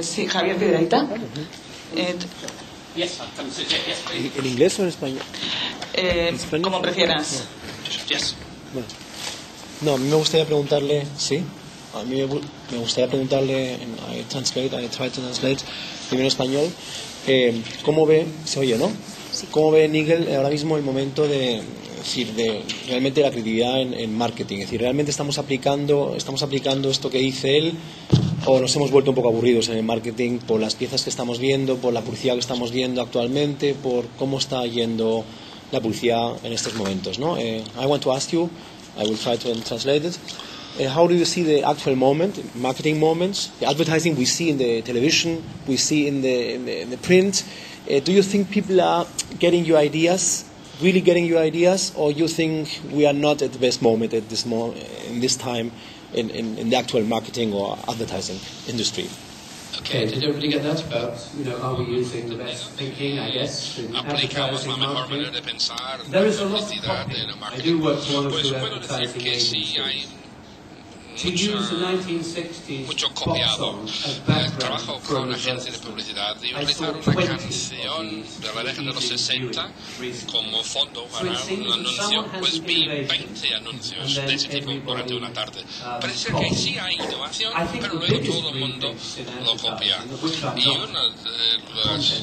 Sí, Javier Piedrahita. ¿En inglés o en español? Como prefieras. Bueno. No, a mí me gustaría preguntarle, ¿sí? A mí me gustaría preguntarle, I try to translate, primero en español, ¿cómo ve, se oye, ¿no? Sí. ¿Cómo ve Nigel ahora mismo el momento de realmente la creatividad en marketing? Es decir, ¿realmente estamos aplicando esto que dice él o nos hemos vuelto un poco aburridos en el marketing por las piezas que estamos viendo, por la publicidad que estamos viendo actualmente, por cómo está yendo la publicidad en estos momentos, ¿no? I want to ask you, I will try to translate it. How do you see the actual moment, marketing moments, the advertising we see in the television, we see in the print? Do you think people are getting your ideas, really getting your ideas, or you think we are not at the best moment at this in this time in the actual marketing or advertising industry? Okay, did everybody get that about, are we using the best thinking, I guess, in advertising, marketing? There is a lot of topic. I do work for one or two advertising agencies. To use the 1960s pop song as background for an advertisement, I saw 20 de la década de los 60 como fondo para un anuncio, pues vi 20 anuncios de ese tipo durante una tarde. Parece que sí hay innovación, pero luego todo el mundo lo copia. Y una de las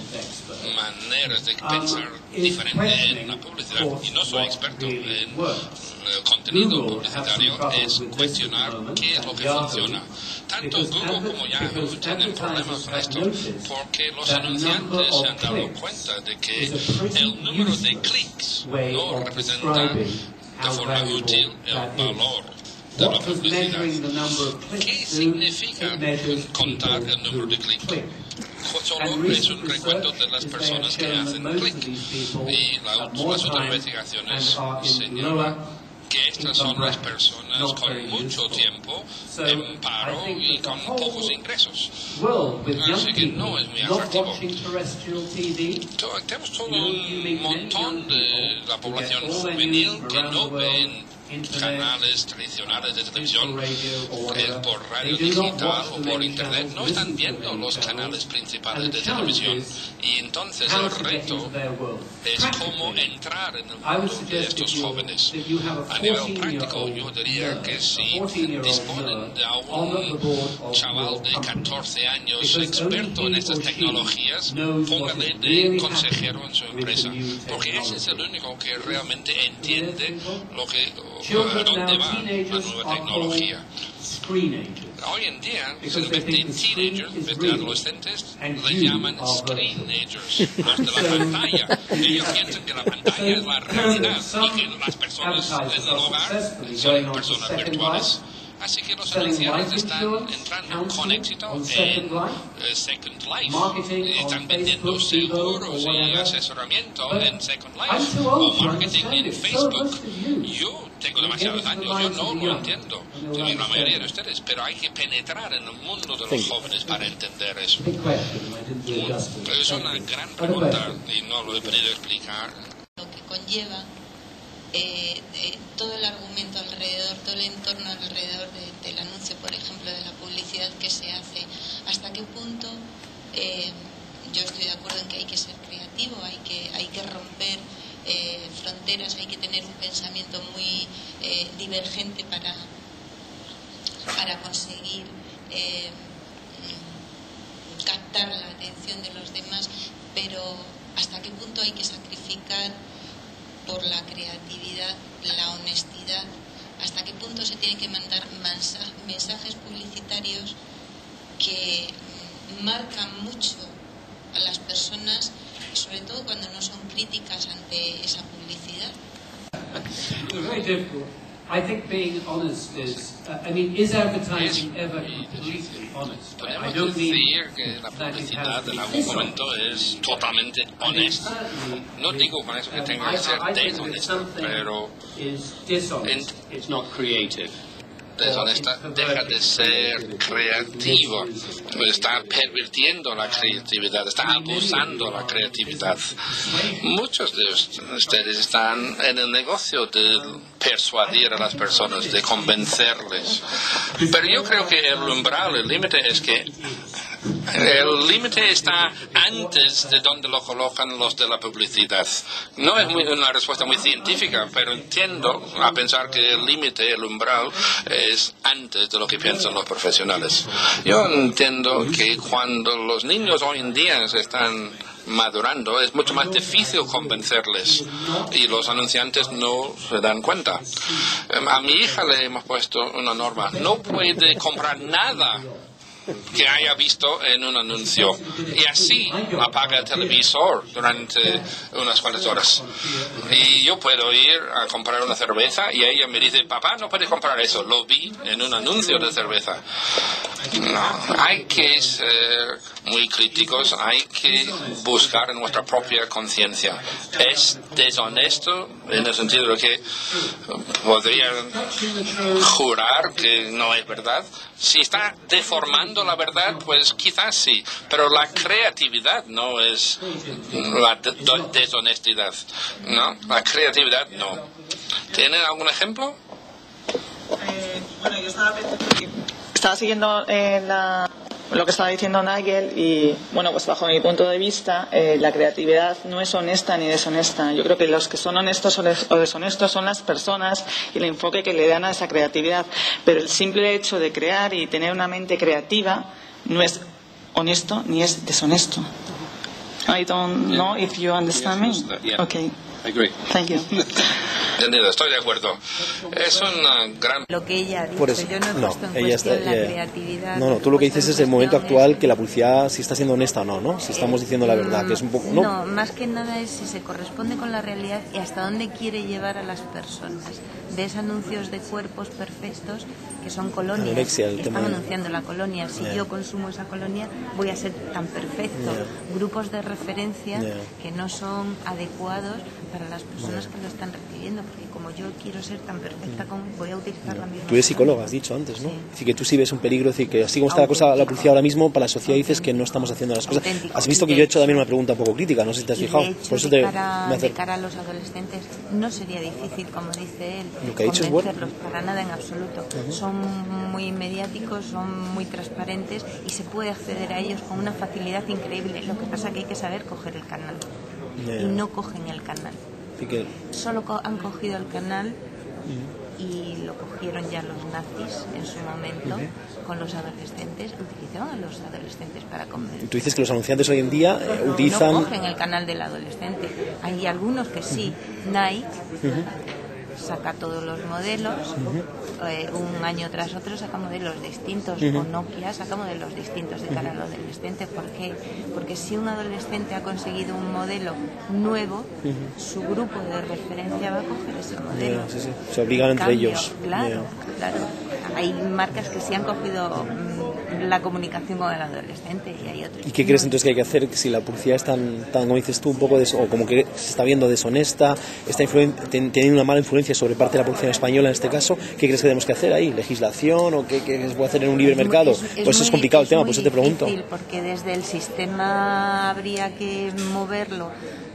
maneras de pensar diferente en la publicidad, y no soy experto en contenido publicitario, es cuestionar qué es lo que funciona. Tanto Google como Yahoo tienen problemas con esto porque los anunciantes se han dado cuenta de que el número de clics no representa de forma útil el valor de la publicidad. ¿Qué significa contar el número de clics? Solo es un recuento de las personas que hacen clic. Y las otras investigaciones señalan que estas son las personas con mucho tiempo en paro y con pocos ingresos. Así que no es muy atractivo. Tenemos todo un montón de la población juvenil que no ven canales tradicionales de televisión, por radio digital o por internet, no están viendo los canales principales de televisión. Y entonces el reto es cómo entrar en el mundo de estos jóvenes. A nivel práctico, yo diría que si disponen de un chaval de 14 años experto en estas tecnologías, póngale de consejero en su empresa, porque ese es el único que realmente entiende a dónde va la nueva tecnología. Hoy en día, en vez de teenagers, en vez de adolescentes, les llaman screenagers, los de la pantalla. Ellos piensan que la pantalla es la realidad y que las personas en el hogar son personas virtuales. Así que los anunciantes están entrando con éxito en Second Life. Están vendiendo seguros y asesoramiento en Second Life o marketing en Facebook. Yo tengo demasiados años, yo no lo entiendo, la mayoría de ustedes, pero hay que penetrar en el mundo de los jóvenes para entender eso. Es una gran pregunta y no lo he podido explicar. Lo que conlleva todo el argumento alrededor, todo el entorno alrededor del anuncio, por ejemplo, de la publicidad que se hace, hasta qué punto yo estoy de acuerdo en que hay que ser creativo, hay que romper fronteras, hay que tener un pensamiento muy divergente para conseguir captar la atención de los demás, pero hasta qué punto hay que sacrificar por la creatividad, la honestidad, hasta qué punto se tienen que mandar mensajes publicitarios que marcan mucho a las personas, sobre todo cuando no son críticas ante esa publicidad. I think being honest is, is advertising ever completely honest? I don't decir que la publicidad en algún momento es totalmente honesta. No digo con eso que tenga que ser deshonesta, pero it's not creative. Deshonesta deja de ser creativo, está pervirtiendo la creatividad, está abusando la creatividad. Muchos de ustedes están en el negocio de persuadir a las personas, de convencerles. Pero yo creo que el umbral, el límite es que El límite está antes de donde lo colocan los de la publicidad. No es una respuesta muy científica, pero entiendo a pensar que el límite, el umbral, es antes de lo que piensan los profesionales. Yo entiendo que cuando los niños hoy en día se están madurando, es mucho más difícil convencerles y los anunciantes no se dan cuenta. A mi hija le hemos puesto una norma: no puede comprar nada que haya visto en un anuncio, y así apaga el televisor durante unas cuantas horas. Y yo puedo ir a comprar una cerveza y ella me dice: papá, no puedes comprar eso, lo vi en un anuncio de cerveza. No, hay que ser muy críticos, hay que buscar en nuestra propia conciencia. Es deshonesto en el sentido de que podrían jurar que no es verdad. Si está deformando la verdad, pues quizás sí, pero la creatividad no es la deshonestidad, ¿no? La creatividad no. ¿Tienen algún ejemplo? Bueno, yo estaba siguiendo lo que estaba diciendo Nigel y, bueno, pues bajo mi punto de vista, la creatividad no es honesta ni deshonesta. Yo creo que los que son honestos o deshonestos son las personas y el enfoque que le dan a esa creatividad. Pero el simple hecho de crear y tener una mente creativa no es honesto ni es deshonesto. I don't know if you understand me. Okay. I agree. Thank you. Entendido, estoy de acuerdo. Es una gran... Lo que ella ha dicho, Por eso, yo no he puesto en ella cuestión está, la creatividad. No, tú lo que dices es el momento actual, que la publicidad si está siendo honesta o no, ¿no? Si estamos diciendo la verdad, que es un poco... No, más que nada es si se corresponde con la realidad y hasta dónde quiere llevar a las personas. Ves anuncios de cuerpos perfectos que son colonias, anorexia, están anunciando la colonia. Si yo consumo esa colonia voy a ser tan perfecto. Grupos de referencia que no son adecuados para las personas que lo están recibiendo, porque como yo quiero ser tan perfecta, como voy a utilizar la misma. Tú eres psicóloga, has dicho antes, ¿no? Sí. Es decir, que tú sí ves un peligro, es decir, que así como está la publicidad ahora mismo, para la sociedad dices que no estamos haciendo las cosas. Has visto que yo he hecho también una pregunta un poco crítica, no sé si te has fijado. De hecho, por eso de cara a los adolescentes no sería difícil, como dice él, lo que ha dicho es bueno. Para nada en absoluto. Son muy mediáticos, son muy transparentes y se puede acceder a ellos con una facilidad increíble. Lo que pasa es que hay que saber coger el canal y no cogen el canal. Solo han cogido el canal y lo cogieron ya los nazis en su momento con los adolescentes, utilizaban a los adolescentes para convencer. Tú dices que los anunciantes hoy en día utilizan... No cogen el canal del adolescente. Hay algunos que sí. Nike saca todos los modelos, un año tras otro saca modelos distintos, o Nokia saca modelos distintos de cara al adolescente. ¿Por qué? Porque si un adolescente ha conseguido un modelo nuevo, su grupo de referencia va a coger ese modelo. Se obligan entre ellos. Claro. Hay marcas que sí han cogido la comunicación con el adolescente y hay otros. ¿Y qué crees entonces que hay que hacer si la publicidad es tan como dices tú, un poco o como que se está viendo deshonesta, está teniendo una mala influencia sobre parte de la producción española en este caso? ¿Qué crees que tenemos que hacer ahí? ¿Legislación o qué se puede hacer en un libre mercado? Pues es complicado el tema, por eso te pregunto. Es muy difícil porque desde el sistema habría que moverlo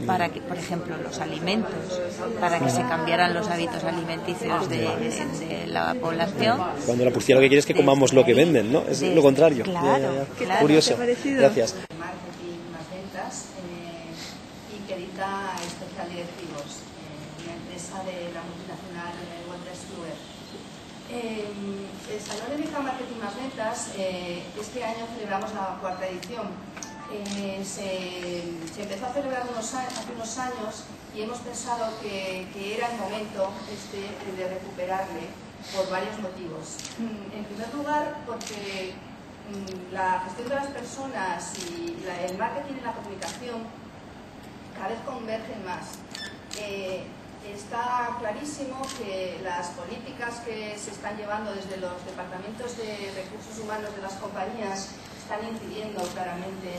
para que, por ejemplo, los alimentos, para que se cambiaran los hábitos alimenticios de la población. Cuando la publicidad lo que quiere es que comamos lo que venden, ¿no? Es lo contrario. Claro. Curioso. Gracias. Marketing más ventas y que edita Especial Directivos, una empresa de la multinacional el Salón de Marketing más ventas, este año celebramos la 4ª edición. Se empezó a celebrar hace unos años y hemos pensado que era el momento de recuperarle por varios motivos. En primer lugar, porque la gestión de las personas y el marketing y la comunicación cada vez convergen más. Está clarísimo que las políticas que se están llevando desde los departamentos de recursos humanos de las compañías están incidiendo claramente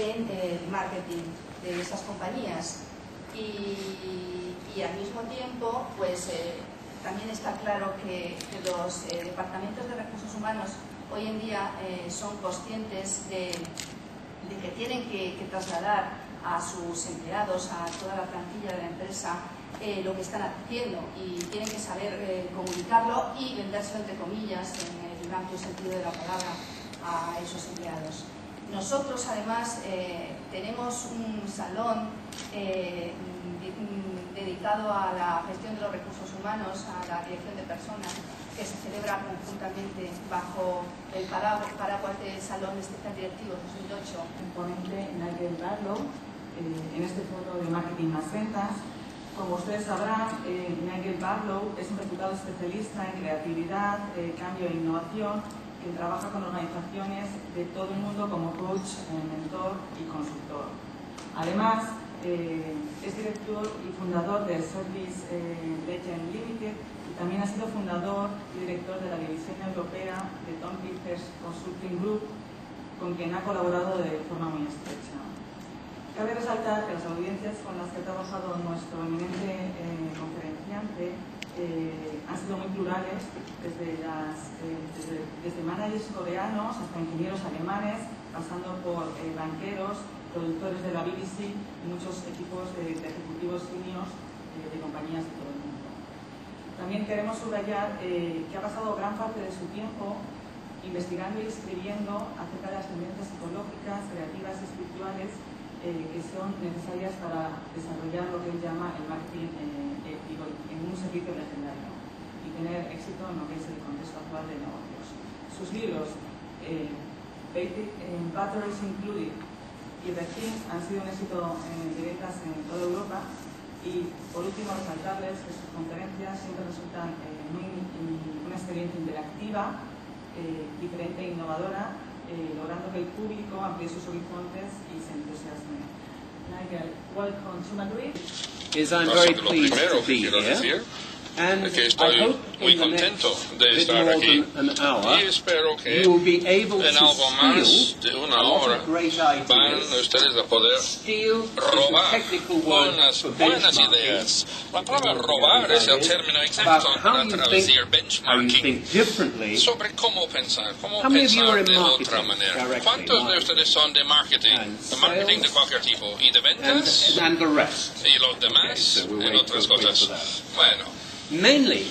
en el marketing de esas compañías y al mismo tiempo pues también está claro que los departamentos de recursos humanos hoy en día son conscientes de que tienen que trasladar a sus empleados, a toda la plantilla de la empresa, lo que están haciendo y tienen que saber comunicarlo y vendérselo entre comillas en el amplio sentido de la palabra a esos empleados. Nosotros además tenemos un salón dedicado a la gestión de los recursos humanos, a la dirección de personas, que se celebra conjuntamente bajo el paraguas del Salón Especial Directivos 2008. El ponente Nigel Barlow en este Foro de Marketing Ventas. Como ustedes sabrán, Nigel Barlow es un reputado especialista en creatividad, cambio e innovación, que trabaja con organizaciones de todo el mundo como coach, mentor y consultor. Además, es director y fundador de Service Legend Limited y también ha sido fundador y director de la división europea de Tom Peters Consulting Group, con quien ha colaborado de forma muy estrecha. Cabe resaltar que las audiencias con las que ha trabajado nuestro eminente conferenciante han sido muy plurales, desde managers coreanos hasta ingenieros alemanes, pasando por banqueros, productores de la BBC y muchos equipos de ejecutivos seniors de compañías de todo el mundo. También queremos subrayar que ha pasado gran parte de su tiempo investigando y escribiendo acerca de las tendencias psicológicas, creativas y espirituales que son necesarias para desarrollar lo que él llama el marketing ético en un servicio legendario y tener éxito en lo que es el contexto actual de negocios. Sus libros, Batteries Included y Rethink, han sido un éxito en ventas en toda Europa, y por último resaltarles que sus conferencias siempre resultan una experiencia interactiva, diferente e innovadora, logrando que el público amplíe sus horizontes y se entusiasme. Nigel, welcome to Madrid. I'm very pleased to be here. And que estoy muy contento de estar aquí y espero que en algo más de una hora van ustedes a poder robar unas buenas ideas. La palabra robar es el término exacto para traducir benchmarking sobre cómo pensar de otra manera. ¿Cuántos de ustedes son de marketing de cualquier tipo y de ventas y los demás en otras cosas? Bueno. Mainly,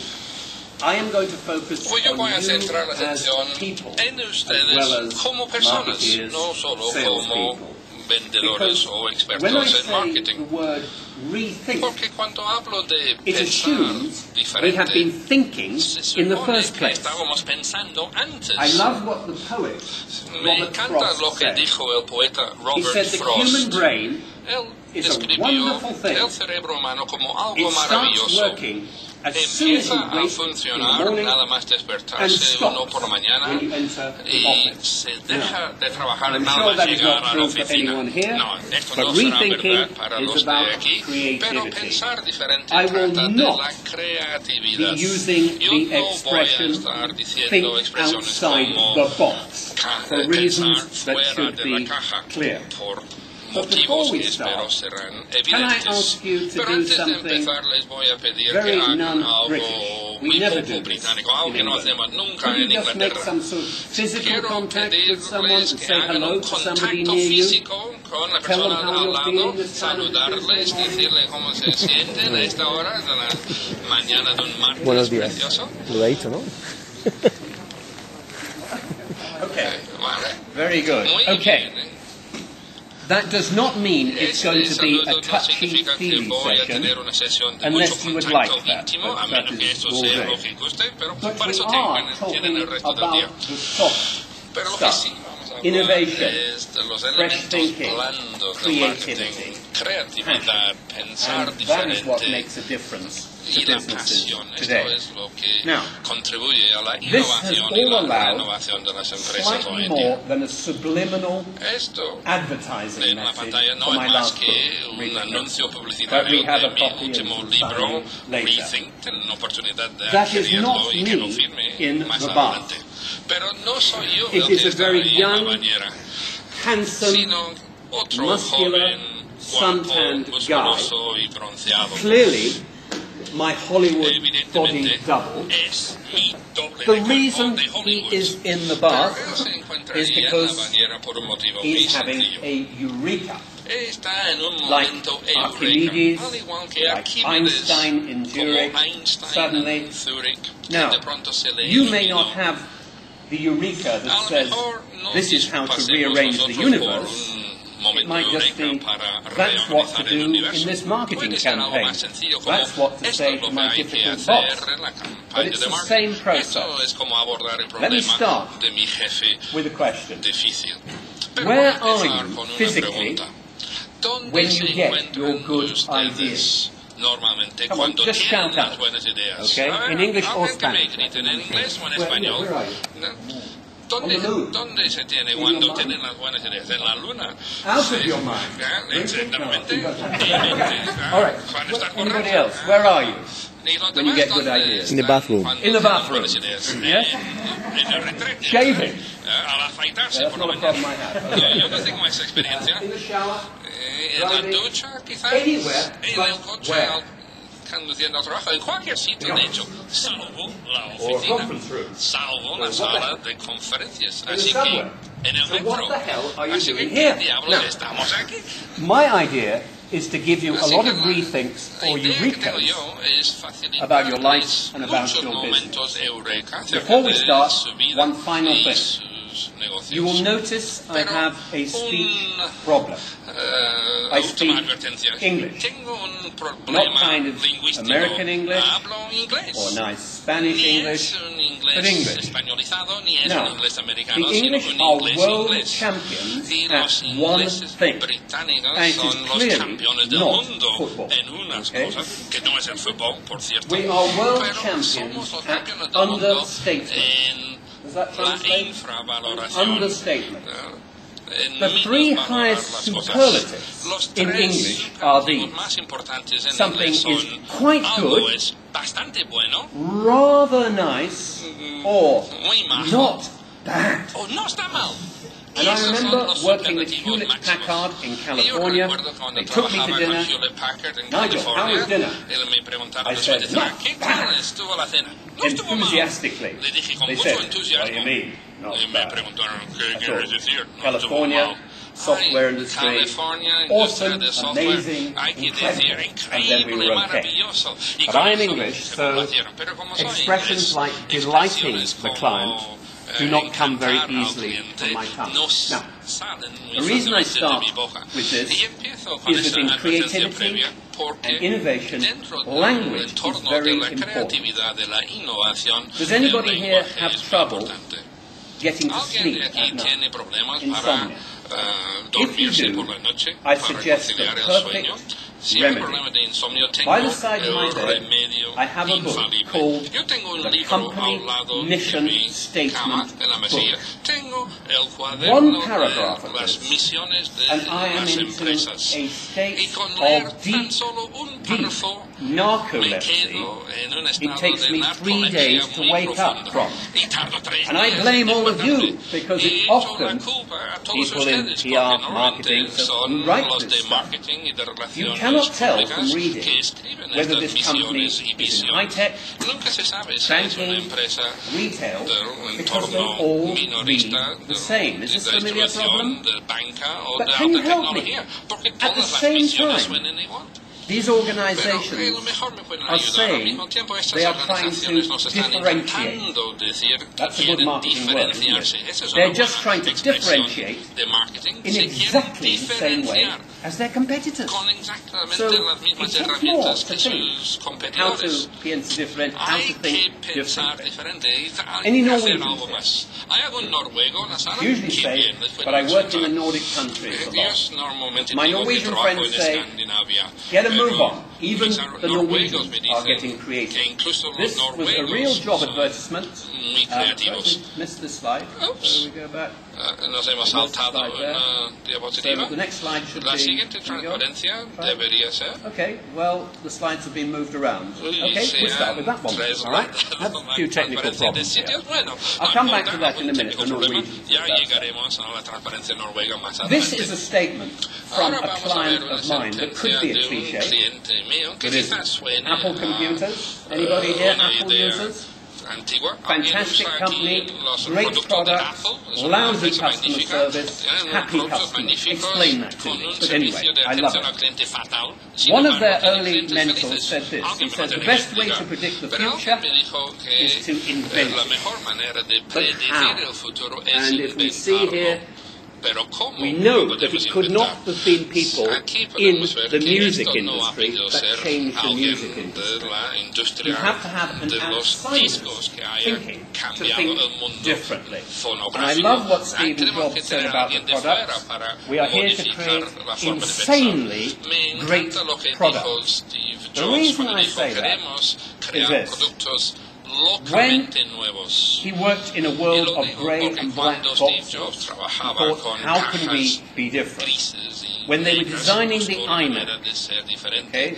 I am going to focus Yo voy a on centrar la you as atención people, en as ustedes well as como personas, marketeers, no solo sales como people. vendedores o When I expertos en say the marketing. word rethink, Porque cuando hablo de it pensar assumes we have been diferente, thinking se in the supone first que place. estábamos pensando antes. I love what the poet Me Robert encanta Frost lo que said. dijo el poeta He Robert said the human Frost. brain Él is a describió wonderful thing. el cerebro humano como algo It starts maravilloso. working as soon as Empieza you a wake in the funcionar morning nada más and despertarse uno stops por la mañana when you enter the y office. se deja de trabajar I'm nada sure más that is llegar not a la true for oficina. anyone here, No, esto but no será rethinking verdad para is los de about aquí, pero creativity. pensar diferente I will trata de not la creatividad. be using Yo the no voy a expression estar diciendo think expresiones outside como the box for pensar reasons that fuera should de la be caja clear. por But motivos before we que espero start, serán can I evidentes. ask you to Pero do antes de something empezar les voy a pedir very que hagan algo non-British? We muy never poco do this británico, algo in que no England. hacemos nunca Could en you just make Inglaterra. some sort of physical Quiero contact with someone pedirles and que say hagan hello un to somebody contacto near you? físico con la Tell them persona how al you're lado, feeling this time of saludarles, Tuesday decirles cómo se sienten a esta hora de la mañana de un martes Buenos días. precioso. Lo he dicho, ¿no? Okay, Vale. very good. Muy Okay. bien. That does not mean it's going to be a No significa que touchy-feely voy a session, tener una sesión de unless mucho you would contacto like that, íntimo, a but that menos que is eso all sea day. lo que guste, pero But para we eso are tienen el talking resto del día. about the soft Pero lo que sí stuff, vamos a hablar innovation, es de los fresh elementos thinking, blandos del marketing, creativity, creatividad, pensar and that is what diferente makes a difference to y la businesses pasión. Esto today. es lo que Now, contribuye a la this has innovación y all la allowed renovación de las empresas hoy slightly en día. more than a subliminal Esto advertising en la message pantalla no for es my más last book, que un Rethink. anuncio But publicitario we have de a mi copy último and libro, signing later. Rethink. Tienen la oportunidad de That is adquirirlo not y que lo me firme in más the adelante. bath. Pero no soy yo It el is que a está very ahí en la young, bañera, handsome, sino otro muscular, joven, guapo, suntanned musculoso y bronceado. clearly my Hollywood body Evidentemente double. es mi doble The de reason cuerpo de he Hollywood. is in the Pero bath él se encuentra is ahí en la because bañera por un motivo muy he's having sencillo. a eureka. Está en un Like momento Archimedes, eureka, al igual que like Arquímedes, Einstein in Zurich, como Einstein suddenly. en Zurich, Now, que de pronto se le you may iluminó. not have the eureka that says this is how to rearrange the universe. It might just be, that's what to do in this marketing campaign. That's what to say to my difficult boss. But it's the same process. Let me start with a question. Where are you physically when you get your good ideas? Come on, just shout out. Okay? In English or Spanish. Where are you? ¿Dónde se tiene cuando tienen las buenas ideas? En la luna. Out of your mind. Exactamente. All right. Anybody else? Where are you when you get good ideas? In the bathroom. In the bathroom. Yes? Shaving. Al afeitarse, That's not a problem I have. Yo no tengo esa experiencia. In the shower. En la ducha, quizás. Anywhere. En el coche. Conduciendo al trabajo, en cualquier sitio, de hecho, salvo la oficina, salvo la sala de conferencias. Así que, en el metro, así que, ¿qué diablos estamos aquí? My idea is to give you a lot of rethinks or eurekas about your life and about your business. Before we start, one final thing. You will notice I have a speech problem. I speak English, not kind of American English or nice Spanish English, but English. Now, the English are world champions at one thing, and it is clearly not football. Okay? We are world champions at understatement. Does that translate? Understatement. The three highest superlatives in English are these. Something is quite good, rather nice, or not bad. And I remember working with Hewlett-Packard in California. They took me to dinner. Nigel, how was dinner? I said, not bad. Enthusiastically. They said, what do you mean? Not bad. I thought, California, software industry, awesome, amazing, incredible, and then we were okay. But I am English, so expressions like delighting the client do not come very easily from my tongue. Now, the reason I start with this is that in creativity and innovation, language is very important. Does anybody here have trouble getting to sleep at night? Insomnia. If you do, I suggest the perfect remedy. By the side of my bed, I have a book called The Company Mission Statement Book. One paragraph of this, and I am into a state of deep narcolepsy. It takes me 3 days to wake up from. And I blame all of you, because it's often people in PR, marketing, who write this stuff. You cannot tell from reading whether this company is in high-tech, banking, retail, because they all read the same. Is this a familiar problem? But can you help me? At the same time, these organizations are saying they are trying to differentiate. That's a good marketing word, isn't it? They're just trying to differentiate in exactly the same way as their competitors. So it takes more to think how to piensa different, how to think differently. Any Norwegians usually say, but I work in the Nordic countries a lot. My Norwegian friends say, get a move on. Even the Norwegians are getting creative. This was a real job advertisement. I missed this slide. So we go back. Nos hemos saltado una diapositiva. So the next slide should La be... siguiente transparencia debería ser... Okay, well, the slides have been moved around. Okay, we'll start with that one. All right? That's a few technical problems here. I'll come back to that in a minute, the Norwegian. This is a statement from a client of mine that could be a cliche. It isn't. Apple computers? Anybody here Apple users? fantastic company, great product, lousy customer service, happy customers. Explain that to me. But anyway, I love it. One of their early mentors said this. He said, the best way to predict the future is to invent it. But how? And if we see here, we know that it could not have been people in the music industry that changed the music industry. You have to have an outsider thinking to think differently. And I love what Stephen Jobs said about the product. We are here to create insanely great products. The reason I say that is this. When he worked in a world of grey and black boxes, he thought, how can we be different? When they were designing the iMac, okay,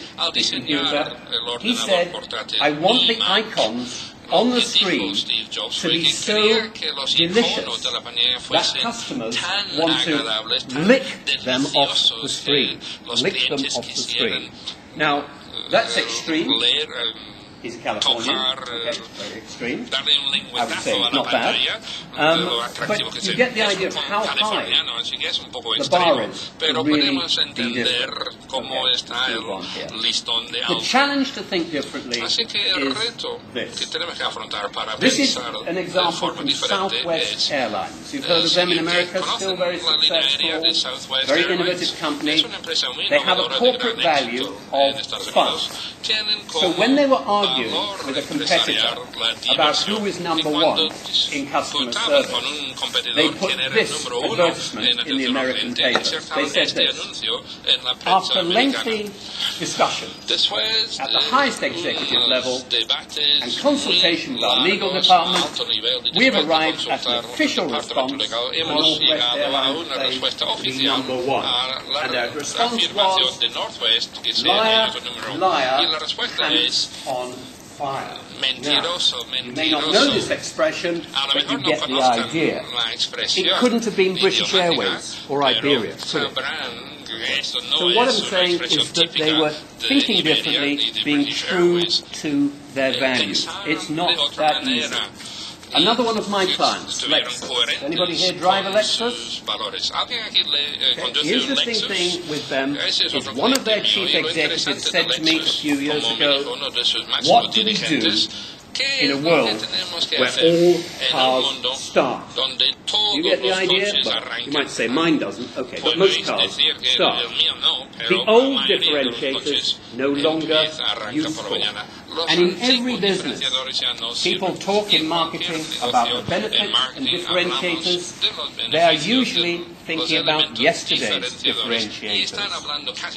he said, I want the icons on the screen to be so delicious that customers want to lick them off the screen. Lick them off the screen. Now, that's extreme. He's Californian, okay, very extreme. I would say not bad. But you get the idea of how high the bar is to really be different. Okay, the challenge to think differently is this. This is an example from Southwest Airlines. You've heard of them in America, still very successful, very innovative company. They have a corporate value of fun. So when they were arguing with a competitor about who is number one in customer service, they put this advertisement in the American paper. They said this: after lengthy discussion at the highest executive level and consultation with our legal department, we have arrived at an official response for Northwest Airlines to be number one. And their response was, liar, liar, pants on fire. Now, you may not know this expression, but you get the idea. It couldn't have been British Airways or Iberia, could it? So what I'm saying is that they were thinking differently, being true to their values. It's not that easy. Another one of my clients, Lexus. Anybody here drive a Lexus? Okay. Here's the thing with them, is one of their chief executives said to me a few years ago, what do we do in a world where all cars start? You get the idea? Well, you might say mine doesn't, okay, but most cars start. The old differentiators no longer useful. And in every business, people talk in marketing about the benefits and differentiators. They are usually thinking about yesterday's differentiators.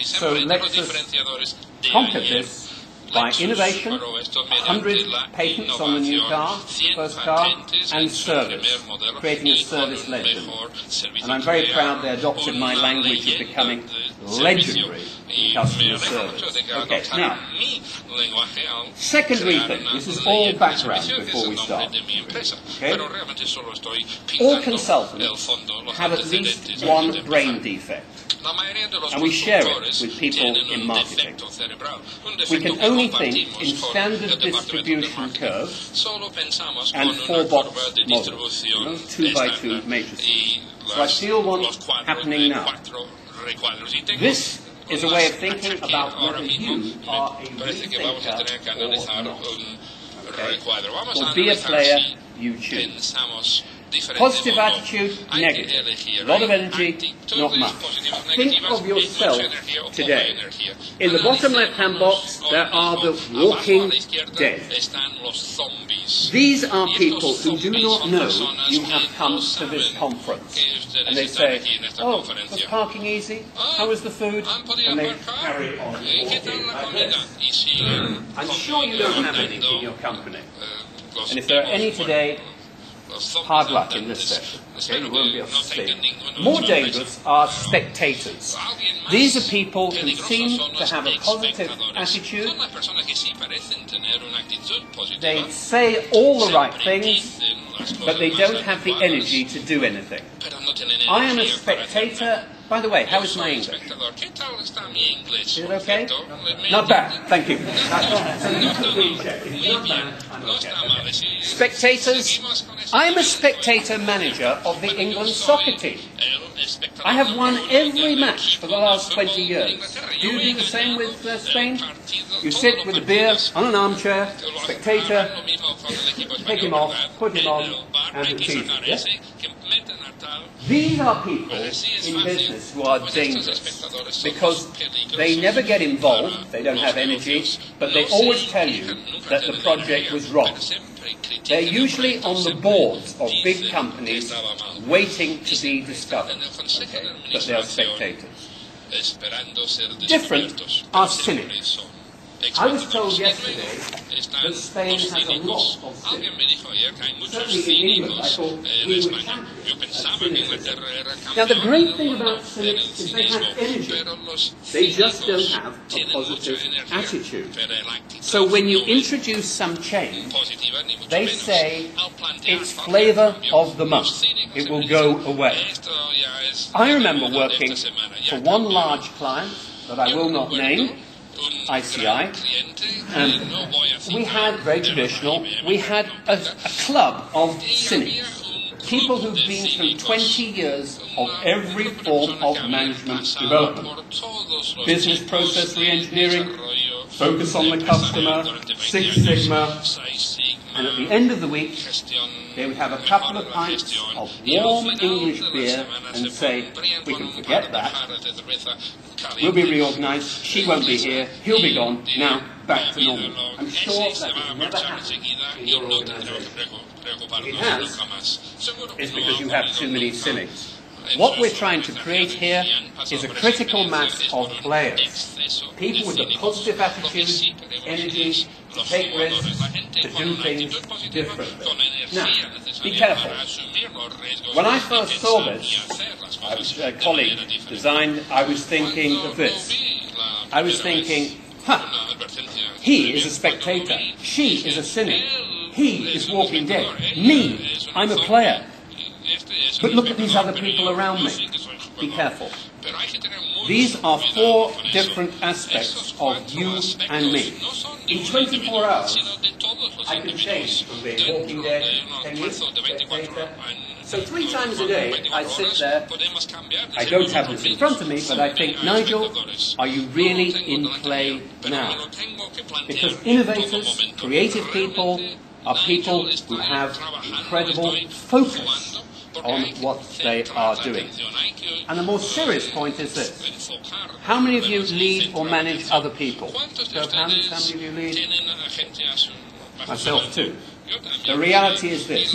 So Lexus conquered this by innovation, 100 patents on the new car, first car, and service, creating a service legend. And I'm very proud they adopted my language of becoming legendary in customer service. Okay, now, second rethink. This is all background before we start. Okay? All consultants have at least one brain defect. And we share it with people in marketing. We can only think in standard distribution curves and 4-box models, 2x2 matrices. So I feel one happening now. This is a way of thinking about whether you are a rethinker or not. Okay? Or be a player you choose. Positive attitude, negative. A lot of energy, not much. Think of yourself today. In the bottom left-hand box, there are the walking dead. These are people who do not know you have come to this conference. And they say, oh, was parking easy? How was the food? And they carry on walking like this. I'm sure you don't have any in your company. And if there are any today, hard luck in this session. Okay, you won't be able to see. More dangerous are spectators. These are people who seem to have a positive attitude. They say all the right things, but they don't have the energy to do anything. I am a spectator, but By the way, how is my English? ¿Qué tal está mi inglés? Is it okay? Not bad, thank you. Spectators, I'm a spectator manager of the England soccer team. I have won every match for the last 20 years. Do you do the same with Spain? You sit with a beer on an armchair, spectator, take him off, put him on, and the TV. Yes? These are people in business who are dangerous because they never get involved, they don't have energy, but they always tell you that the project was wrong. They're usually on the boards of big companies waiting to be discovered, okay? But they are spectators. Different are cynics. I was told yesterday that Spain has a lot of cynics. Certainly in England, I thought we were champions. Now, the great thing about cynics is they have energy. They just don't have a positive attitude. So when you introduce some change, they say it's flavour of the month. It will go away. I remember working for one large client that I will not name, ICI, and we had, very traditional, we had a club of cynics, people who've been through 20 years of every form of management development. Business process re-engineering, focus on the customer, Six Sigma, and at the end of the week, they would have a couple of pints of warm English beer and say, we can forget that, we'll be reorganised, she won't be here, he'll be gone, now back to normal. I'm sure that has never happened in your organisation. If it has, it's because you have too many cynics. What we're trying to create here is a critical mass of players, people with a positive attitude, energy, to take risks, to do things differently. Now, be careful. When I first saw this, a colleague designed, I was thinking of this. I was thinking, he is a spectator, she is a cynic, he is Walking Dead, me, I'm a player. But look at these other people around me. Be careful. These are four different aspects of you and me. In 24 hours, I can change from being Walking Dead, 10 years, spectator. So 3 times a day, I sit there, I don't have this in front of me, but I think, Nigel, are you really in play now? Because innovators, creative people, are people who have incredible focus on what they are doing. And the more serious point is this. How many of you lead or manage other people? Show of hands, how many of you lead? Myself too. The reality is this.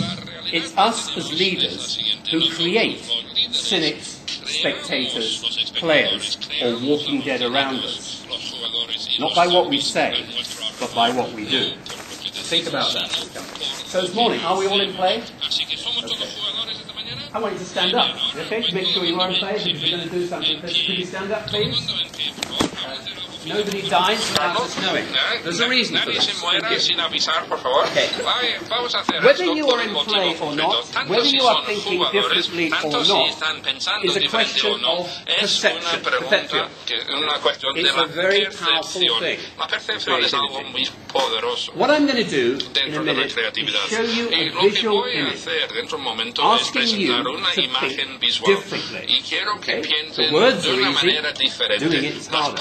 It's us as leaders who create cynics, spectators, players, or Walking Dead around us. Not by what we say, but by what we do. Think about that. So this morning, are we all in play? Okay. I want you to stand up, okay? Make sure you are in play. If you're going to do something, could you stand up, please? Nobody dies without us knowing. There's a reason for this. Okay. Whether you are in play or not, whether you are thinking differently or not, is a question of perception. It's a very powerful thing. What I'm going to do in a minute is show you a visual image, asking you to think differently. Okay? The words are easy, doing it is harder.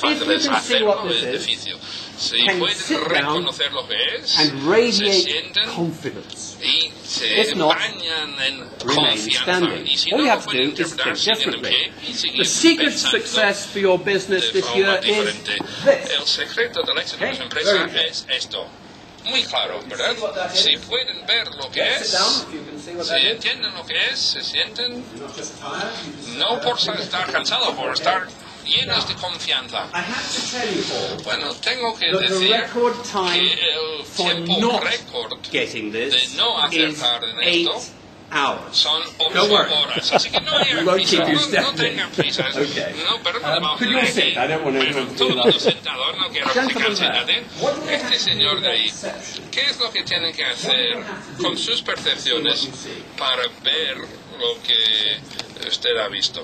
If you can see what this is, can you sit down and radiate confidence? If not, remain standing. All you have to do is think differently. The secret to success for your business this year is this. Okay? Very good. Muy claro, ¿verdad? Si pueden ver lo que es, si entienden lo que es, se sienten, no por estar cansados, por estar llenos de confianza. Bueno, tengo que decir que el tiempo récord de no acertar en esto son 8 horas, así que no hay prisa, no tengan prisa. No, perdón, todo el mundo sentado, no quiero explicarse nada. Este señor de ahí, ¿qué es lo que tienen que hacer con sus percepciones para ver lo que usted ha visto?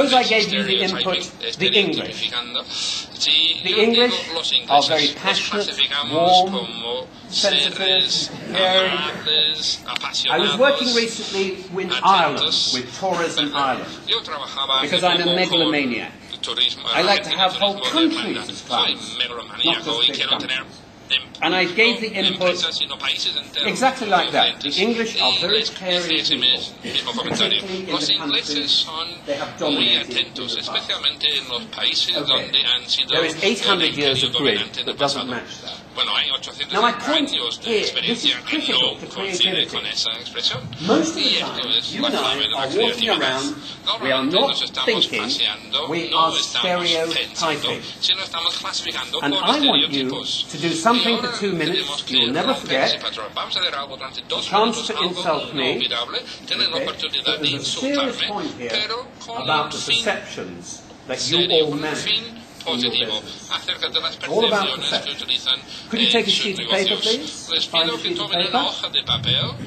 Suppose I gave you the input, the English. The English are very passionate, warm, sensitive, caring. I was working recently with Ireland, with tourism Ireland, because I'm a megalomaniac. I like to have whole countries as clients, not just big companies. And I gave the input exactly like that. The English are very caring people, particularly in the countries they have dominated in the past. Okay. There is 800 years of grid that doesn't match that. Now my point here, this is critical to creativity. Most of the time, you and I are walking around, we are not thinking, we are stereotyping. And I want you to do something for 2 minutes you will never forget, a chance to insult me, okay? But there's a serious point here about the perceptions that you all manage. All about perception. Could you take a sheet of paper, please? Find a sheet of paper.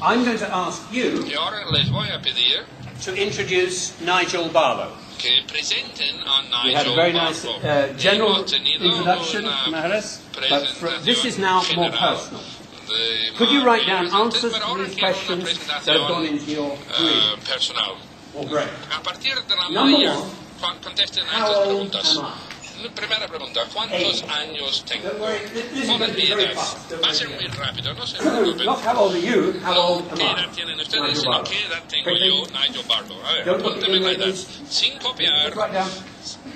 I'm going to ask you to introduce Nigel Barlow. We had a very nice general introduction, but this is now more personal. Could you write down answers to these questions that have gone into your career or brain? Number one, how old am I? Primera pregunta, ¿cuántos años tengo? No me pidas, va a ser muy rápido, no se preocupen. Not how old are you, how old am ¿Qué I? edad tienen ustedes, sino qué edad tengo yo, Nigel Barlow? A ver, apúnteme la edad, sin copiar.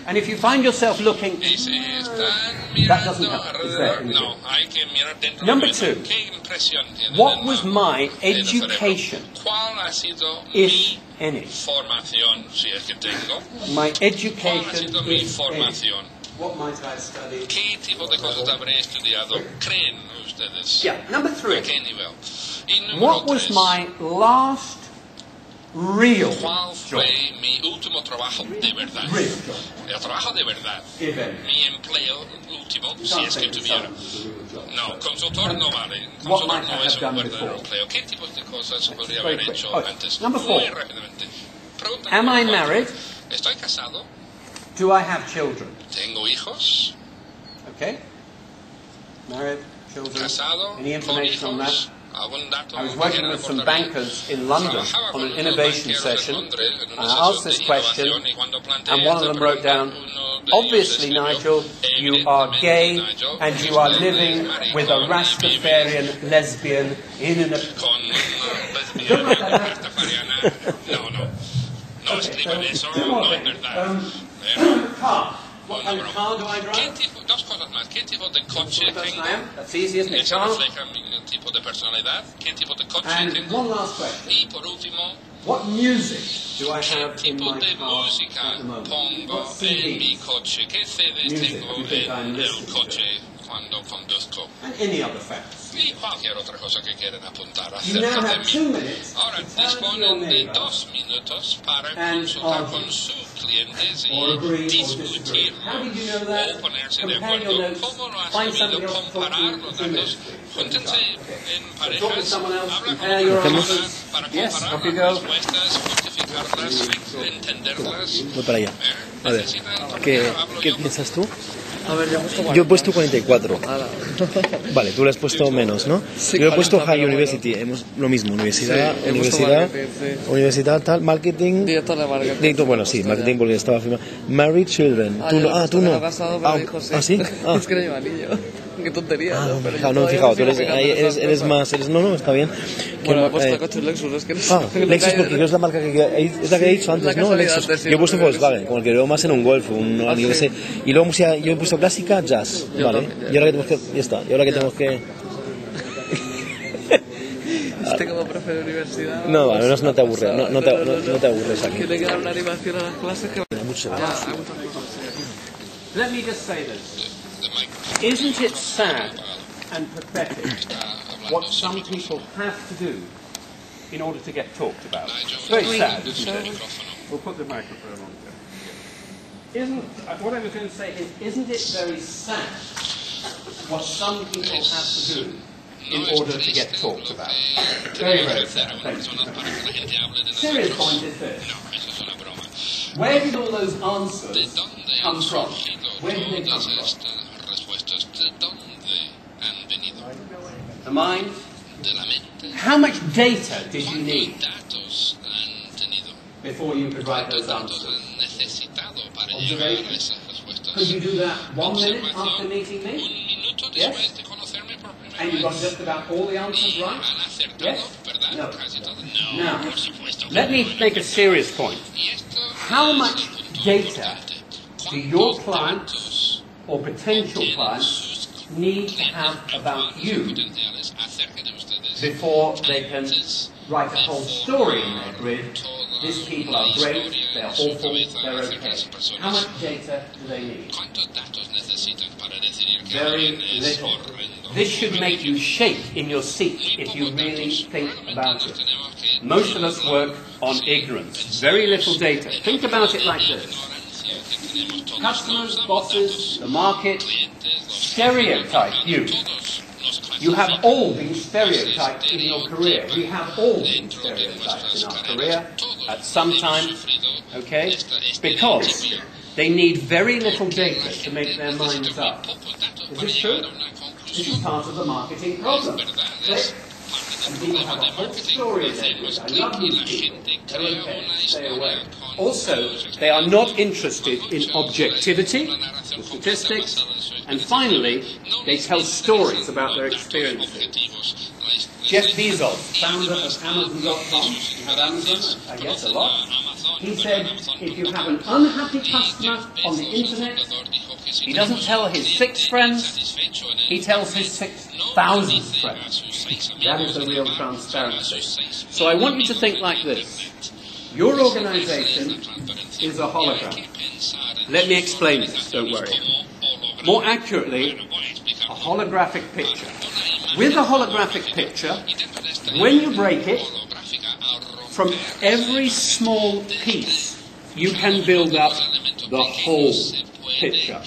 And if you find yourself looking, Y si están that doesn't mirando happen. It's there, alrededor, isn't it? no, hay que mirar dentro. Number two, ¿Qué impresión tienen? what was my education, ¿Cuál ha sido if mi any? formación, si es que tengo? My ¿Cuál ha education, sido mi if any. formación? What might I study? ¿Qué tipo de cosas habré estudiado? ¿Creen ustedes? Yeah, number ¿A three, qué nivel? Y número what was tres, my last real ¿cuál job? fue mi último trabajo de verdad? Real job, El trabajo de verdad. if any. Mi empleo último, You si can't es say que tuviera. consultant is a real job. No, consultor no vale. What Consultor might I no es have un done verdadero before? empleo. ¿Qué tipos de cosas podría very haber quick. hecho Okay, antes? number four. Muy rápidamente. Pregunta Am I número cuatro. married? ¿Estoy casado? Do I have children? ¿Tengo hijos? Okay. Married, children. ¿Casado? Any ¿Con information on that? hijos? ¿Algún dato? I was que working quiera with some aportar? bankers in London Trabajaba on con an unos innovation banqueros session, en Londres en una and I sesión asked de this question, innovación, y cuando planteé and one of esta them wrote pregunta, down, uno de ellos obviously, escribió, Nigel, you are gay Nigel, and you are usted living es with a maricón y Rastafarian lesbian in an... con una lesbiana rastafariana. No escriban eso, no es verdad. Car. What kind of car do I ¿Qué drive? tipo, dos cosas más, ¿qué tipo de coche What person tengo? I am? That's easy, isn't it? Eso Car. refleja mi tipo de personalidad. ¿Qué tipo de coche And tengo? one last question. Y por último, What music do I ¿qué have in tipo my de car música at the moment? pongo What en mi CDs? coche? ¿Qué CDs Music tengo you think I'm en el listening to? coche cuando conduzco? And any other facts. Y cualquier otra cosa que quieran apuntar You now acerca de have 2 mí. minutes Ahora to turn to your disponen de neighbor 2 minutos para and consultar argue. con sus clientes or agree y or disagree. discutir How did you know that? o ponerse de Compare your acuerdo. notes, ¿Cómo lo has find sabido? somebody else to talk to Comparar in los 2 minutes. datos. Júntense en Talk with parejas, someone else, habla con compare otra your persona answers. para Yes, comparar off you las go. respuestas, justificarlas, entenderlas. Voy para allá. A ver, Necesitan, ¿qué hablo qué yo. piensas tú? A ver, yo he puesto Yo he puesto 44. Ala. Vale, tú le has puesto menos, ¿no? Sí, Yo he puesto 40, High pero University, hemos, lo mismo, universidad, Sí, he puesto universidad, marketing, sí. universidad, tal, marketing. Director de marketing. Director, bueno, sí, marketing porque estaba firmado. Married children. Ah, Tú yo no, le he puesto tú que no. era casado, pero dijo sí. ¿Ah, sí? Ah. Es que no lleva anillo. Qué tontería. Ah, no, pero me he yo fijado, no me he todavía fijado. Tú sigo eres, pegando eres, esas eres cosas. más, eres, no, no, está bien. Bueno, he ¿Qué puesto ma- coches Lexus, es que no Ah, sé. Lexus porque es la marca que es la que he dicho antes, la ¿no? casualidad Lexus. de sí, Yo he puesto porque Volkswagen, como el que veo más en un Golf, un Ah, yo qué sí. sé. Y luego música, yo he puesto clásica, jazz, Yo vale. también, ya. Y ahora que tenemos que, ya está. Y ahora que tenemos que, Este como profe de universidad. no, al menos no te aburre, no te aburres aquí. Tiene que dar una animación a las clases que... Mucho. Ya, hay muchas cosas. Let me just say this. Isn't it sad and pathetic what some people have to do in order to get talked about? It's very sad, isn't it? We'll put the microphone on there. What I was going to say is, isn't it very sad what some people have to do in order to get talked about? Very, very sad. Thank you. Serious point is this. Where did all those answers come from? Where did they come from? The mind? How much data did you need before you could write those answers? Observation? Could you do that 1 minute after meeting me? Yes? And you got just about all the answers right? Yes? No. Now, let me make a serious point. How much data do your clients or potential clients need to have about you before they can write a whole story in their grid? These people are great, they're awful, they're okay. How much data do they need? Very little. This should make you shake in your seat if you really think about it. Most of us work on ignorance. Very little data. Think about it like this. Customers, bosses, the market, stereotype you. You have all been stereotyped in your career. We have all been stereotyped in our career at some time, okay? Because they need very little data to make their minds up. Is this true? This is part of the marketing problem. And people have a whole story in their grid. I love these people. They're okay. Stay away. Also, they are not interested in objectivity, the statistics, and finally, they tell stories about their experiences. Jeff Bezos, founder of Amazon.com, you have Amazon, I guess a lot. He said, if you have an unhappy customer on the internet, he doesn't tell his 6 friends, he tells his 6,000 friends. That is the real transparency. So I want you to think like this. Your organization is a hologram. Let me explain this, don't worry. More accurately, a holographic picture. With a holographic picture, when you break it, from every small piece, you can build up the whole picture.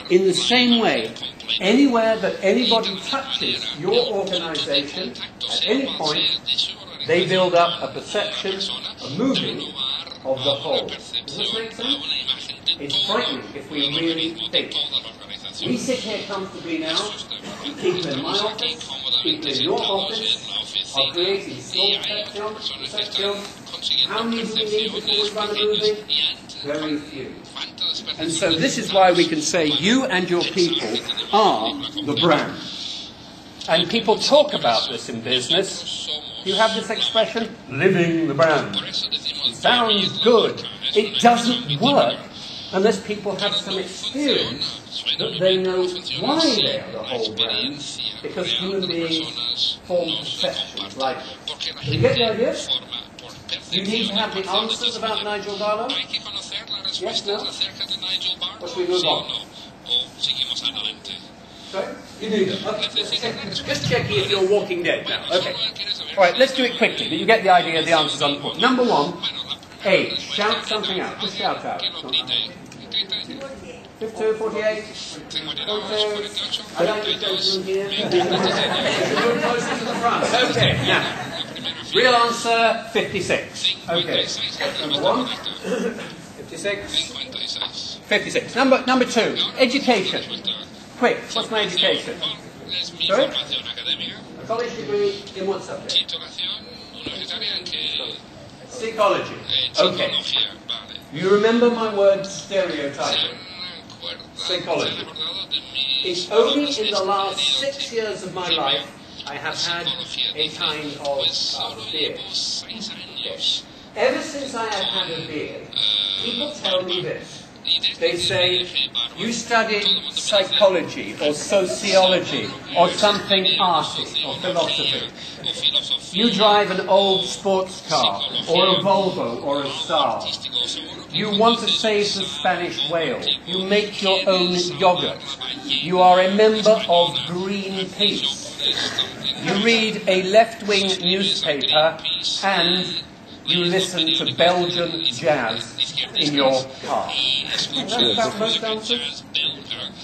In the same way, anywhere that anybody touches your organization, at any point, they build up a perception, a movie of the whole. Does this make sense? It's frightening if we really think. We sit here comfortably now, people in my office, people in your office, are creating small perception. How many do we need before we run a movie? Very few. And so this is why we can say you and your people are the brand. And people talk about this in business. You have this expression, living the brand. It sounds good. It doesn't work unless people have some experience that they know why they are the whole brand, because human beings form perceptions like this. Do you get the idea? You need to have the answers about Nigel Barlow? Yes, no? Or should we move on? Sorry? You do them. Okay. Just checking if you're walking dead now. Okay. Alright, let's do it quickly, but you get the idea, the answers on the board. Number 1, age. Shout something out. Just shout out. 52, 48, 42. I like you guys here. You're closer to the front. Okay, now. Real answer, 56. Okay. Number 1. 56. 56. Number 2. Education. Quick. What's my education? Sorry? A college degree in what subject? Psychology. Okay. You remember my word stereotyping? Psychology. It's only in the last 6 years of my life I have had a kind of beard. Yes. Ever since I have had a beard, people tell me this. They say, you studied psychology or sociology or something arty or philosophy. You drive an old sports car or a Volvo or a Star. You want to save the Spanish whale. You make your own yogurt. You are a member of Greenpeace. You read a left-wing newspaper and you listen to Belgian jazz in your car. That's about most answers?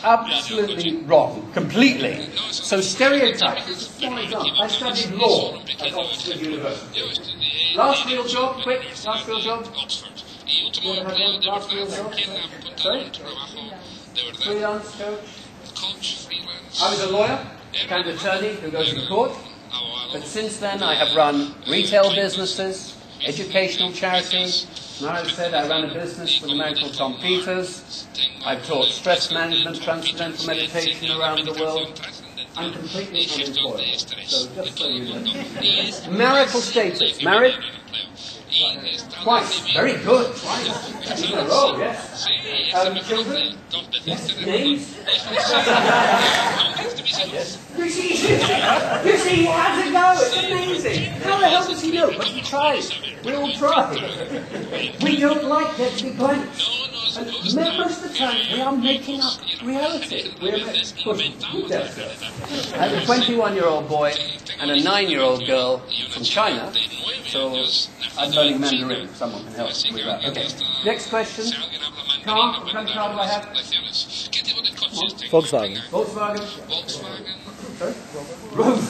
Absolutely wrong. Completely. So stereotypes. This is one example. I studied law at Oxford University. Last real job, quick. Last real job. You want to have one last real job? Sorry? Freelance coach. I was a lawyer, a kind of attorney who goes to court. But since then I have run retail businesses, educational charities. Nigel said I ran a business with a man called Tom Peters. I've taught stress management, transcendental meditation around the world. I'm completely unemployed. So just so you know. Marital status. Married? Twice. Very good. Twice. In a row, yes. Children? Yes. Names? You see, how's it go? It's amazing. How the hell does he know? But he tries. We all try. We don't like there to be blanks. And most of the time, we are making up reality. I have a 21-year-old boy and a 9-year-old girl from China, so I'm learning Mandarin. Someone can help me with that. Okay. Next question. Car? What kind of car do I have? Volkswagen. Volkswagen? Sorry? Rover.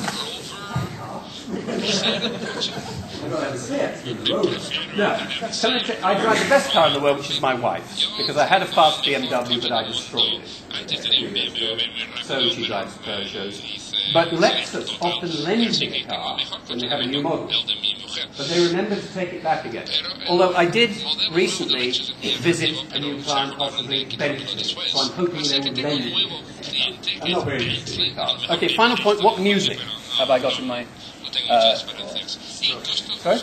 No, I drive the best car in the world, which is my wife's, because I had a fast BMW, but I destroyed it. So she drives Peugeots. But Lexus often lends me a car when they have a new model. But they remember to take it back again. Although I did recently visit a new client, possibly Bentley, so I'm hoping they would lend me. I'm not very interested in cars. Okay, final point. What music have I got in my... sorry?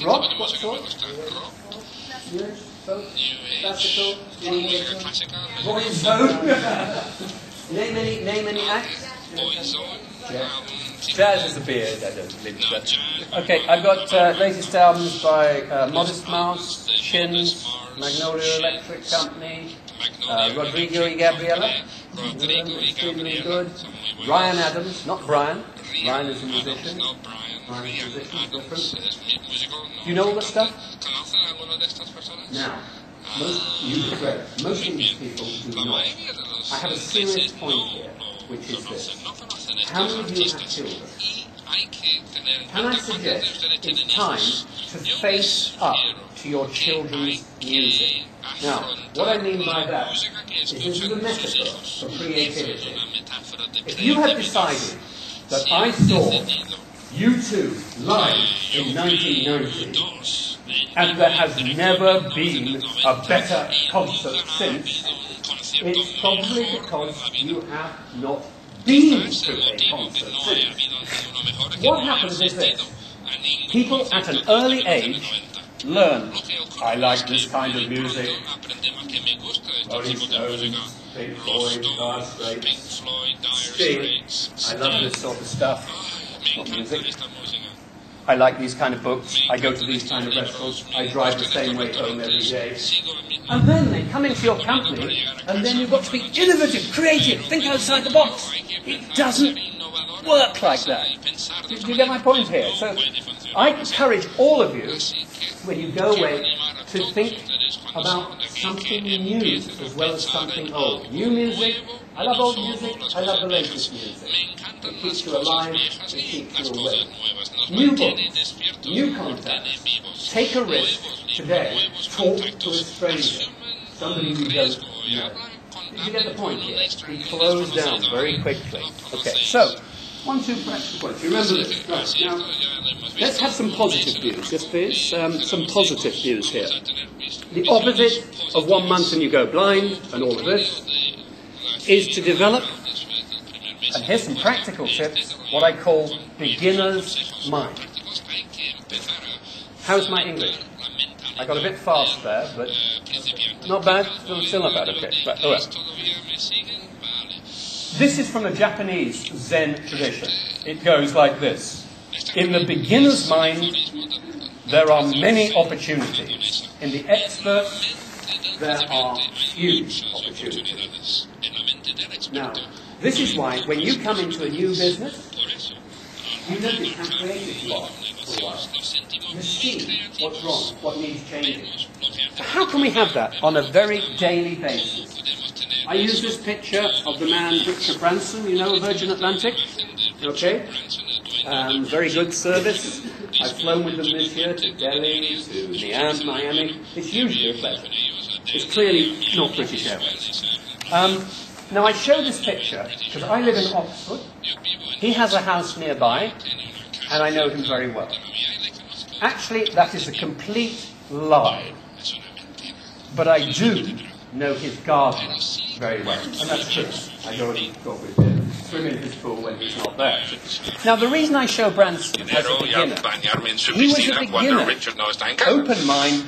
Rock? What sort? Classical? Name any acts? Jazz is a beard, I don't believe it. Okay, I've got latest albums by Modest Mouse, Shins, Magnolia Electric Company, Rodrigo y Gabriela, extremely good. Ryan Adams, not Brian. Ryan is a musician. Ryan's a musician is different. Do you know all this stuff? Now, most of these people do not. I have a serious point here, which is this. How many of you have children? Can I suggest it's time to face up to your children's music? Now, what I mean by that is this is a metaphor for creativity. If you have decided that I saw U2 live in 1990, and there has never been a better concert since, it's probably because you have not been to a concert since. What happens is this. People at an early age learn, I like this kind of music. Rolling Stones, Pink Floyd, Dire Straits, Sting. I love this sort of stuff. Not music. I like these kind of books. I go to these kind of restaurants. I drive the same way home every day. And then they come into your company, and then you've got to be innovative, creative, think outside the box. It doesn't work like that. Do you get my point here? So I encourage all of you, when you go away, to think about something new as well as something old. New music. I love old music. I love the latest music. It keeps you alive. It keeps you awake. New books. New contacts. Take a risk today. Talk to a stranger. Somebody you don't know. Did you get the point here? We close down very quickly. Okay, so, 1, 2 practical points. Remember this. Right, now, let's have some positive views. Yes, please. Some positive views here. The opposite of 1 month and you go blind, and all of this, is to develop, and here's some practical tips, what I call beginner's mind. How's my English? I got a bit fast there, but not bad. Still not bad. Okay. Right. All right. This is from the Japanese Zen tradition. It goes like this. In the beginner's mind, there are many opportunities. In the expert, there are huge opportunities. Now, this is why when you come into a new business, you notice how creative you are for a while. You see what's wrong, what needs changing. So how can we have that on a very daily basis? I use this picture of the man Richard Branson, you know, Virgin Atlantic. Okay? Very good service. I've flown with them this year to Delhi, to Niam, Miami. It's usually a pleasure. It's clearly not British Airways. Now I show this picture because I live in Oxford. He has a house nearby, and I know him very well. Actually, that is a complete lie. But I do know his gardener very well, and that's true. I go with the swim in his pool when he's not there. Now, the reason I show Brands as a beginner, he was a beginner, open mind,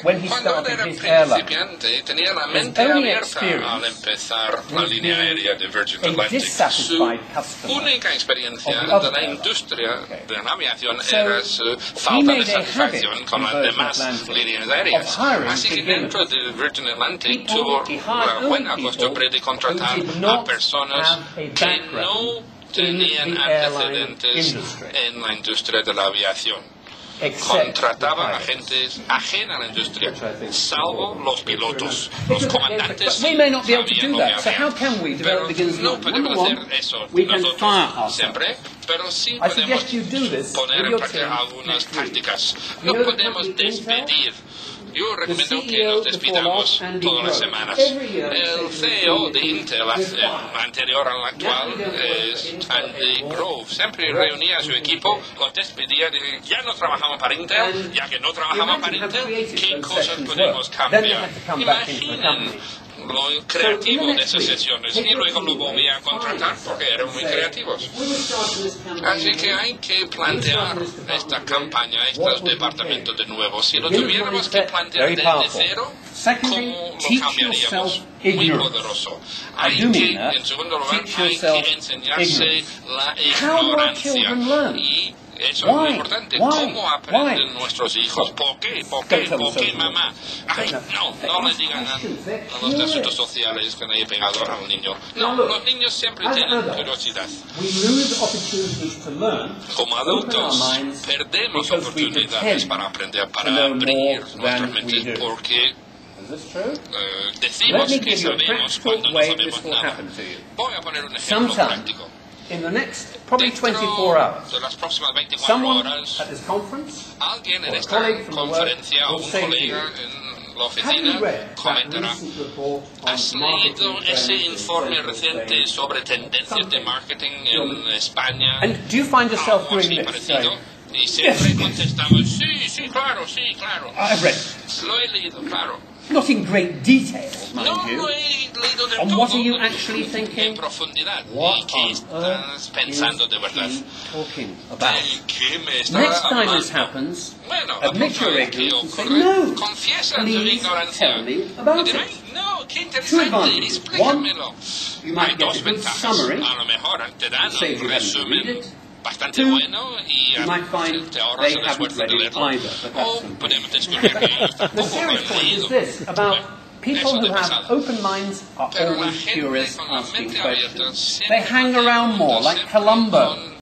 when he started his airline. His only experience a dissatisfied customer única experiencia de la industria de la aviación era su falta de satisfacción con las demás líneas aéreas. Así que dentro de Virgin Atlantic tuvo la buena costumbre de contratar a personas que no tenían antecedentes en la industria de la aviación. Contrataba a gente ajena a la industria, salvo los pilotos. Los comandantes sabían lo que hacían. Pero no podemos hacer eso nosotros siempre, pero sí podemos poner en práctica algunas tácticas. No podemos despedir. Yo recomiendo que nos despidamos todas las semanas. El CEO de Intel, anterior al actual, es Andy Grove. Siempre reunía a su equipo, los despedía de ya no trabajamos para Intel, ya que no trabajamos para Intel, ¿qué cosas podemos cambiar? Imaginen lo creativo de esas sesiones y luego lo volví a contratar porque eran muy creativos. Así que hay que plantear esta campaña, estos departamentos de nuevo. Si lo tuviéramos que plantear desde cero, ¿cómo lo cambiaríamos? Muy poderoso. Hay que, en segundo lugar, hay que enseñarse la ignorancia y eso es muy importante. ¿Cómo aprenden nuestros hijos? ¿Por qué? ¿Por qué? ¿Por qué, mamá? Ay, no le digan a los asuntos sociales que nadie pegado a un niño. No, los niños siempre tienen curiosidad. Como adultos, perdemos oportunidades para aprender, para abrir nuestras mentes, porque decimos que sabemos cuando no sabemos nada. Voy a poner un ejemplo práctico. In the next probably 24 hours, de las próximas 24 someone horas, at this conference, alguien en or a esta colleague from the work, conferencia o will un say to you, colega en la have you oficina read that comentará: recent report on ¿has marketing leído ese trends in informe Central reciente Spain? sobre tendencias de marketing en España? And do you find yourself Algo doing así this? parecido. Y siempre contestamos: sí, claro, sí, claro. I've read it. Lo he leído, claro. Not in great detail, mind No you. lo he leído del On todo. what are you actually thinking? En profundidad. What ¿Y qué estás pensando de verdad? he talking about? ¿De qué me está Next time hablando? this happens, Bueno, admit your que ignorance and say, ocurre, no, confiesa tu please ignorancia. tell me about Y dirá: it. no, qué Two interesante, advantages. explícamelo. You might Hay get dos a good ventajas. summary, A lo mejor te dan saves un you having to read resumen it. bastante Two, bueno y you might find te ahorras they el haven't esfuerzo read de it leerlo. either, but that's O something. podemos descubrir que ellos The tampoco lo serious han point is leído. this, about people Eso de who have pasado. open minds are Pero la always gente curious, con la asking mente abierta questions. siempre They hang around more, like siempre Columbo. con